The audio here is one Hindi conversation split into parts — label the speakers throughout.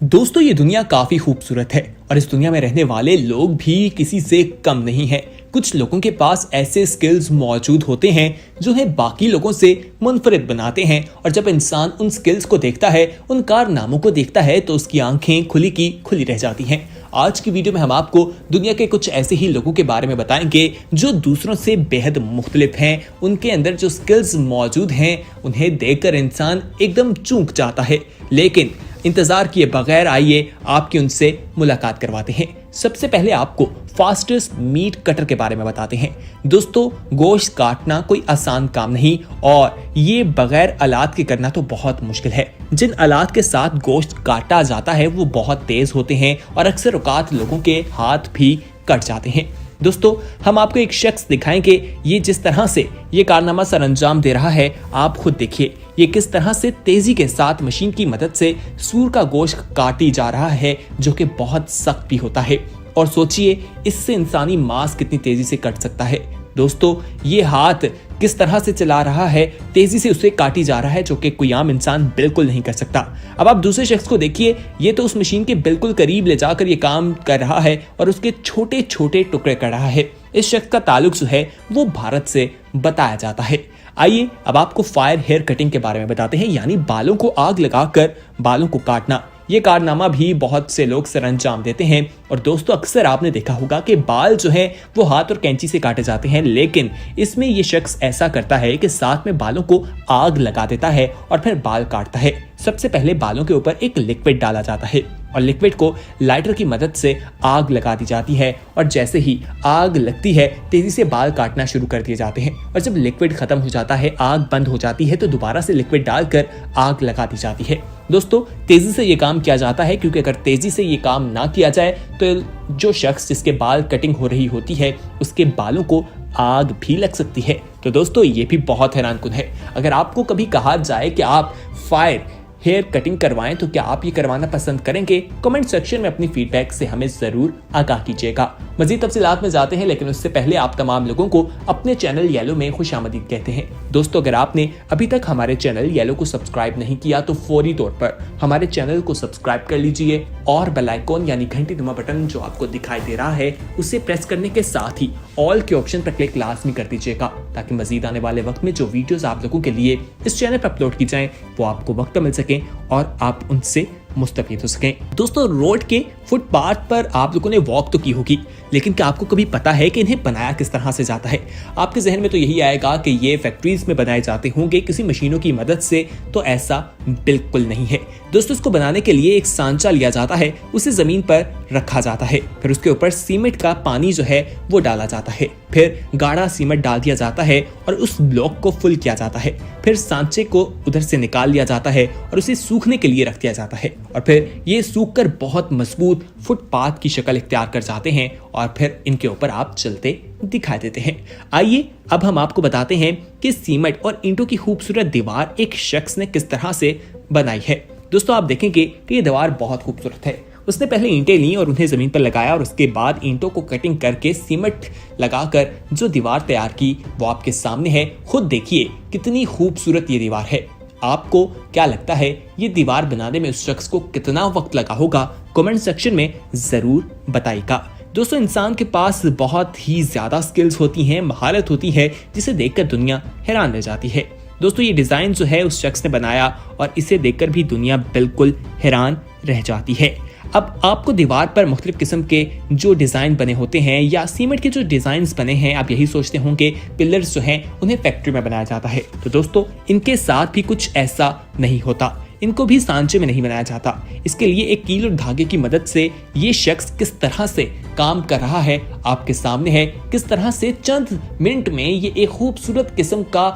Speaker 1: दोस्तों ये दुनिया काफी खूबसूरत है और इस दुनिया में रहने वाले लोग भी किसी से कम नहीं हैं। कुछ लोगों के पास ऐसे स्किल्स मौजूद होते हैं जो है बाकी लोगों से मुनफरिद बनाते हैं और जब इंसान उन स्किल्स को देखता है, उन कारनामों को देखता है तो उसकी आंखें खुली की खुली रह जाती हैं। आज की वीडियो में हम आपको दुनिया के कुछ ऐसे ही लोगों के बारे में बताएंगे जो दूसरों से बेहद मुख्तलिफ हैं। उनके अंदर जो स्किल्स मौजूद हैं उन्हें देखकर इंसान एकदम चूक जाता है। लेकिन इंतजार किए बगैर आइए आपकी उनसे मुलाकात करवाते हैं। सबसे पहले आपको फास्टेस्ट मीट कटर के बारे में बताते हैं। दोस्तों गोश्त काटना कोई आसान काम नहीं और ये बगैर आलात के करना तो बहुत मुश्किल है। जिन आलात के साथ गोश्त काटा जाता है वो बहुत तेज होते हैं और अक्सर औकात लोगों के हाथ भी कट जाते हैं। दोस्तों हम आपको एक शख्स दिखाएंगे, ये जिस तरह से ये कारनामा सर अंजाम दे रहा है आप खुद देखिए। ये किस तरह से तेजी के साथ मशीन की मदद से सूअर का गोश्त काटी जा रहा है जो कि बहुत सख्त भी होता है। और सोचिए इससे इंसानी मांस कितनी तेजी से कट सकता है। दोस्तों ये हाथ किस तरह से चला रहा है, तेजी से उसे काटी जा रहा है जो कि कोई आम इंसान बिल्कुल नहीं कर सकता। अब आप दूसरे शख्स को देखिए, ये तो उस मशीन के बिल्कुल करीब ले जाकर ये काम कर रहा है और उसके छोटे छोटे टुकड़े कर रहा है। इस शख्स का ताल्लुक जो है वो भारत से बताया जाता है। आइए अब आपको फायर हेयर कटिंग के बारे में बताते हैं, यानी बालों को आग लगाकर बालों को काटना। ये कारनामा भी बहुत से लोग सर अंजाम देते हैं और दोस्तों अक्सर आपने देखा होगा कि बाल जो है वो हाथ और कैंची से काटे जाते हैं, लेकिन इसमें ये शख्स ऐसा करता है कि साथ में बालों को आग लगा देता है और फिर बाल काटता है। सबसे पहले बालों के ऊपर एक लिक्विड डाला जाता है और लिक्विड को लाइटर की मदद से आग लगा दी जाती है और जैसे ही आग लगती है तेजी से बाल काटना शुरू कर दिए जाते हैं और जब लिक्विड खत्म हो जाता है, आग बंद हो जाती है, तो दोबारा से लिक्विड डालकर आग लगा दी जाती है। दोस्तों तेजी से ये काम किया जाता है क्योंकि अगर तेजी से ये काम ना किया जाए तो जो शख्स जिसके बाल कटिंग हो रही होती है उसके बालों को आग भी लग सकती है। तो दोस्तों ये भी बहुत हैरानकुन है। अगर आपको कभी कहा जाए कि आप फायर हेयर कटिंग करवाएं तो क्या आप ये करवाना पसंद करेंगे? कमेंट सेक्शन में अपनी फीडबैक से हमें जरूर आगाह कीजिएगा। मजीद तफसीलात में जाते हैं, लेकिन उससे पहले आप तमाम लोगों को अपने चैनल येलो में खुशामदीद कहते हैं। दोस्तों अगर आपने अभी तक हमारे चैनल येलो को सब्सक्राइब नहीं किया तो फौरी तौर पर हमारे चैनल को सब्सक्राइब कर लीजिए और बेल आइकॉन यानी घंटी नुमा बटन जो आपको दिखाई दे रहा है उसे प्रेस करने के साथ ही ऑल के ऑप्शन पर क्लिक लाजमी कर दीजिएगा ताकि मजीद आने वाले वक्त में जो वीडियोस आप लोगों के लिए इस चैनल पर अपलोड की जाएं वो आपको वक्त मिल सके और आप उनसे मुस्तफीद हो सकें। दोस्तों रोड के फुटपाथ पर आप लोगों ने वॉक तो की होगी, लेकिन क्या आपको कभी पता है कि इन्हें बनाया किस तरह से जाता है? आपके जहन में तो यही आएगा कि ये फैक्ट्रीज में बनाए जाते होंगे किसी मशीनों की मदद से, तो ऐसा बिल्कुल नहीं है। दोस्तों इसको बनाने के लिए एक सांचा लिया जाता है, उसे जमीन पर रखा जाता है, फिर उसके ऊपर सीमेंट का पानी जो है वो डाला जाता है, फिर गाढ़ा सीमेंट डाल दिया जाता है और उस ब्लॉक को फुल किया जाता है, फिर सांचे को उधर से निकाल लिया जाता है और उसे सूखने के लिए रख दिया जाता है और फिर ये सूखकर बहुत मजबूत फुटपाथ की शक्ल इख्तियार कर जाते हैं और फिर इनके ऊपर आप चलते दिखाई देते हैं। आइए अब हम आपको बताते हैं कि सीमेंट और ईंटों की खूबसूरत दीवार एक शख्स ने किस तरह से बनाई है। दोस्तों आप देखेंगे कि ये दीवार बहुत खूबसूरत है। उसने पहले ईंटें ली और उन्हें जमीन पर लगाया और उसके बाद ईंटों को कटिंग करके सीमेंट लगाकर जो दीवार तैयार की वो आपके सामने है। खुद देखिए कितनी खूबसूरत ये दीवार है। आपको क्या लगता है ये दीवार बनाने में उस शख्स को कितना वक्त लगा होगा? कमेंट सेक्शन में जरूर बताइएगा। दोस्तों इंसान के पास बहुत ही ज्यादा स्किल्स होती हैं, महारत होती है जिसे देखकर दुनिया हैरान रह जाती है। दोस्तों ये डिजाइन जो है उस शख्स ने बनाया और इसे देखकर भी दुनिया बिल्कुल हैरान रह जाती है। अब आपको दीवार पर मुख्तलिफ किस्म के जो डिज़ाइन बने होते हैं या सीमेंट के जो डिज़ाइंस बने हैं, आप यही सोचते होंगे पिलर्स जो हैं उन्हें फैक्ट्री में बनाया जाता है। तो दोस्तों इनके साथ भी कुछ ऐसा नहीं होता, इनको भी सांचे में नहीं बनाया जाता। इसके लिए एक कील और धागे की मदद से ये शख्स किस तरह से काम कर रहा है आपके सामने है। किस तरह से चंद मिनट में ये एक खूबसूरत किस्म का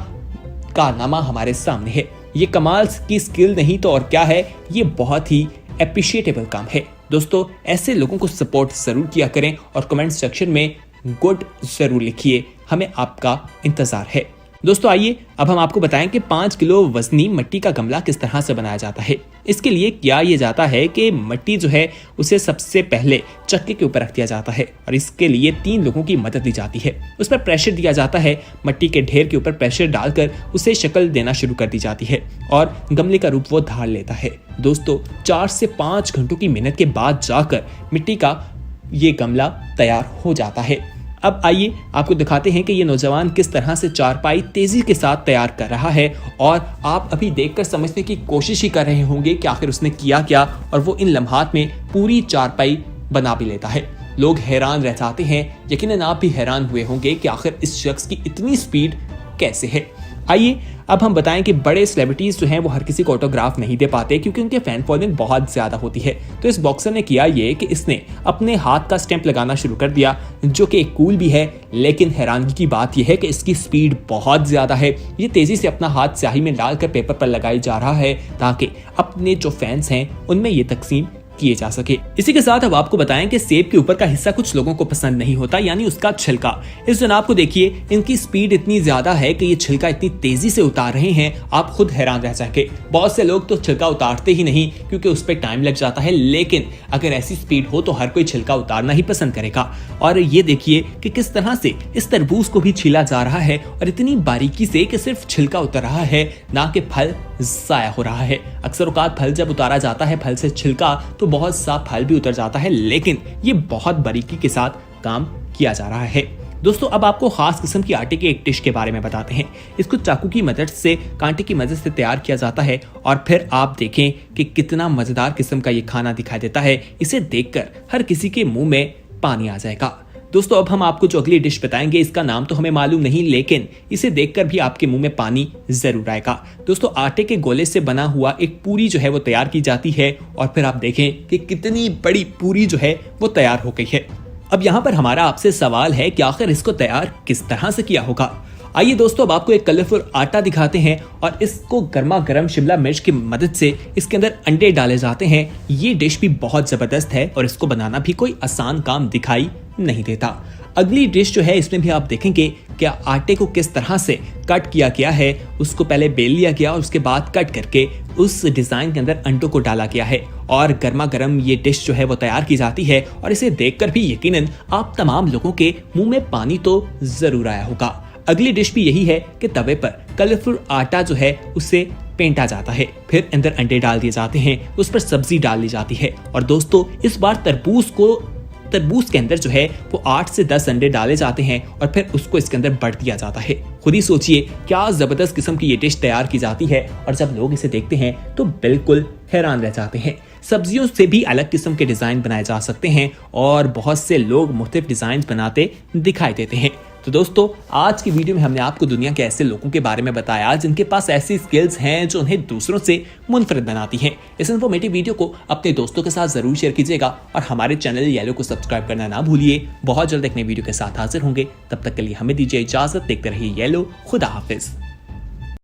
Speaker 1: कारनामा हमारे सामने है। ये कमाल की स्किल नहीं तो और क्या है, ये बहुत ही एप्रिशिएटेबल काम है। दोस्तों ऐसे लोगों को सपोर्ट जरूर किया करें और कमेंट सेक्शन में गुड जरूर लिखिए, हमें आपका इंतजार है। दोस्तों आइए अब हम आपको बताएं कि 5 किलो वजनी मिट्टी का गमला किस तरह से बनाया जाता है। इसके लिए किया ये जाता है कि मिट्टी जो है उसे सबसे पहले चक्के के ऊपर रख दिया जाता है और इसके लिए 3 लोगों की मदद ली जाती है। उस पर प्रेशर दिया जाता है, मिट्टी के ढेर के ऊपर प्रेशर डालकर उसे शक्ल देना शुरू कर दी जाती है और गमले का रूप वो धार लेता है। दोस्तों 4 से 5 घंटों की मेहनत के बाद जाकर मिट्टी का ये गमला तैयार हो जाता है। अब आइए आपको दिखाते हैं कि ये नौजवान किस तरह से चारपाई तेजी के साथ तैयार कर रहा है और आप अभी देखकर समझने की कोशिश ही कर रहे होंगे कि आखिर उसने किया क्या, और वो इन लम्हात में पूरी चारपाई बना भी लेता है। लोग हैरान रह जाते हैं, यकीनन आप भी हैरान हुए होंगे कि आखिर इस शख्स की इतनी स्पीड कैसे है। आइए अब हम बताएं कि बड़े सेलिब्रिटीज जो हैं वो हर किसी को ऑटोग्राफ नहीं दे पाते क्योंकि उनके फैन फॉलोइंग बहुत ज्यादा होती है। तो इस बॉक्सर ने किया ये कि इसने अपने हाथ का स्टैंप लगाना शुरू कर दिया, जो कि कूल भी है, लेकिन हैरानगी की बात यह है कि इसकी स्पीड बहुत ज्यादा है। ये तेजी से अपना हाथ स्याही में डालकर पेपर पर लगाई जा रहा है ताकि अपने जो फैंस हैं उनमें ये तकसीम किए जा सके। इसी के साथ अब आपको बताएं कि सेब के ऊपर का हिस्सा कुछ लोगों को पसंद नहीं होता, यानी उसका छिलका। इस जनाब को देखिए, इनकी स्पीड इतनी ज्यादा है कि ये छिलका इतनी तेजी से उतार रहे हैं, आप खुद हैरान रह जाएंगे। बहुत से लोग तो छिलका उतारते ही नहीं क्योंकि उस पर टाइम लग जाता है, लेकिन अगर ऐसी स्पीड हो तो हर कोई छिलका उतारना ही पसंद करेगा। और ये देखिए कि किस तरह से इस तरबूज को भी छीला जा रहा है और इतनी बारीकी से कि सिर्फ छिलका उतर रहा है, ना कि फल जाया हो रहा है। अक्सर औकात फल जब उतारा जाता है, फल से छिलका, तो बहुत सा फल भी उतर जाता है, लेकिन ये बहुत बारीकी के साथ काम किया जा रहा है। दोस्तों अब आपको खास किस्म की आटे के एक डिश के बारे में बताते हैं। इसको चाकू की मदद से, कांटे की मदद से तैयार किया जाता है और फिर आप देखें कि कितना मजेदार किस्म का ये खाना दिखाई देता है। इसे देखकर हर किसी के मुंह में पानी आ जाएगा। दोस्तों अब हम आपको जो अगली डिश बताएंगे, इसका नाम तो हमें मालूम नहीं, लेकिन इसे देखकर भी आपके मुंह में पानी जरूर आएगा। दोस्तों आटे के गोले से बना हुआ एक पूरी जो है वो तैयार की जाती है और फिर आप देखें कि कितनी बड़ी पूरी जो है वो तैयार हो गई है। अब यहाँ पर हमारा आपसे सवाल है कि आखिर इसको तैयार किस तरह से किया होगा। आइए दोस्तों अब आपको एक कलरफुल आटा दिखाते हैं और इसको गर्मा गर्म शिमला मिर्च की मदद से इसके अंदर अंडे डाले जाते हैं। ये डिश भी बहुत जबरदस्त है और इसको बनाना भी कोई आसान काम दिखाई नहीं देता। अगली डिश जो है, इसमें भी आप देखेंगे कि आटे को किस तरह से कट किया गया है। उसको पहले बेल लिया गया और उसके बाद कट करके उस डिजाइन के अंदर अंडों को डाला गया है और गर्मा गर्म ये डिश जो है वो तैयार की जाती है और इसे देखकर भी यकीनन आप तमाम लोगों के मुंह में पानी तो जरूर आया होगा। अगली डिश भी यही है कि तवे पर कलरफुल आटा जो है उसे पेंटा जाता है, फिर अंदर अंडे डाल दिए जाते हैं, उस पर सब्जी डाल दी जाती है और दोस्तों इस बार तरबूज के अंदर जो है वो 8 से 10 अंडे डाले जाते हैं और फिर उसको इसके अंदर बढ़ दिया जाता है। खुद ही सोचिए क्या जबरदस्त किस्म की ये डिश तैयार की जाती है और जब लोग इसे देखते हैं तो बिल्कुल हैरान रह जाते हैं। सब्जियों से भी अलग किस्म के डिजाइन बनाए जा सकते हैं और बहुत से लोग मुख्तलिफ डिजाइन बनाते दिखाई देते हैं। तो दोस्तों आज की वीडियो में हमने आपको दुनिया के ऐसे लोगों के बारे में बताया जिनके पास ऐसी स्किल्स हैं जो उन्हें दूसरों से मुनफरिद बनाती हैं। इस इन्फॉर्मेटिव वीडियो को अपने दोस्तों के साथ जरूर शेयर कीजिएगा और हमारे चैनल येलो को सब्सक्राइब करना ना भूलिए। बहुत जल्द एक नई वीडियो के साथ हाजिर होंगे, तब तक के लिए हमें दीजिए इजाजत। देखते रहिए येलो। खुदा हाफिज।